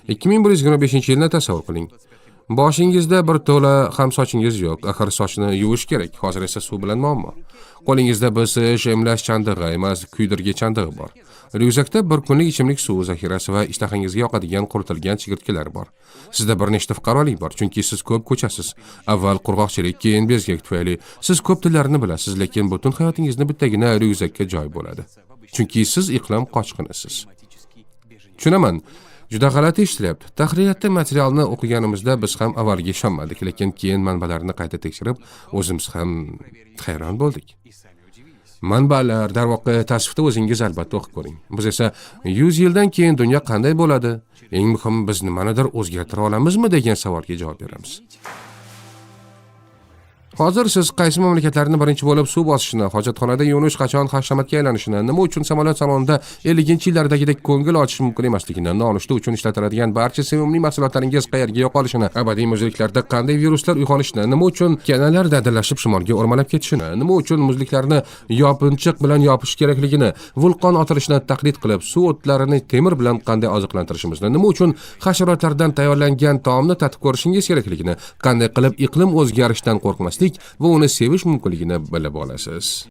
2125-yilni tasavvur qiling. Boshingizda bir to'la ham sochingiz yo'q. Axir sochni yuvish kerak. Hozir esa suv bilan muammo. Qo'lingizda bisish, emlash chandig'i emas, kuydirgi chandig'i bor. Ryukzakda bir kunlik ichimlik suvi zaxirasi va ishtahangizga yoqadigan quritilgan chigirtkalar bor. Sizda bir nechta fuqarolik bor, chunki siz ko'p ko'chasiz. Avval qurg'oqchilik, keyin bezgak tufayli. Siz ko'p tillarni bilasiz, lekin butun hayotingizni bittagina ryukzakka joy bo'ladi. Chunki siz iqlim qochqinisiz. Tushunaman. Juda g'alati eshitilyapti. Tahririyatda materialni o'qiganimizda biz ham avvaliga ishonmadik, lekin keyin manbalarni qayta tekshirib, o'zimiz ham hayron bo'ldik. Manbalar, darvoqe, tasvifda o'zingiz albatta o'qib ko'ring. Biz esa 100 yildan keyin dunyo qanday bo'ladi? Eng muhimi biz nimanidir o'zgartira olamizmi degan savolga javob beramiz. Hozir siz qaysi mamlakatlarni birinchi bo'lib suv bosishini, hojatxonada yuvinish qachon hashamatga aylanishini, nima uchun samolyot salonida 50-yillardagidek ko'ngil ochish mumkin emasligini, nonushta uchun ishlatiladigan barcha sevimli mahsulotlaringiz qayerga yo'qolishini, abadiy muzliklarda qanday viruslar uyg'onishini, nima uchun kanalar dadillashib shimolga o'rmalab ketishini, nima uchun muzliklarni yopinchiq bilan yopish kerakligini, vulqon otilishini taqlid qilib, suv o'tlarini temir bilan qanday oziqlantirishimizni, nima uchun hasharotlardan tayyorlangan taomni tatib ko'rishingiz kerakligini, qanday qilib iqlim o'zgarishidan qo'rqmaslik va uni sevish mumkinligini bilib olasiz.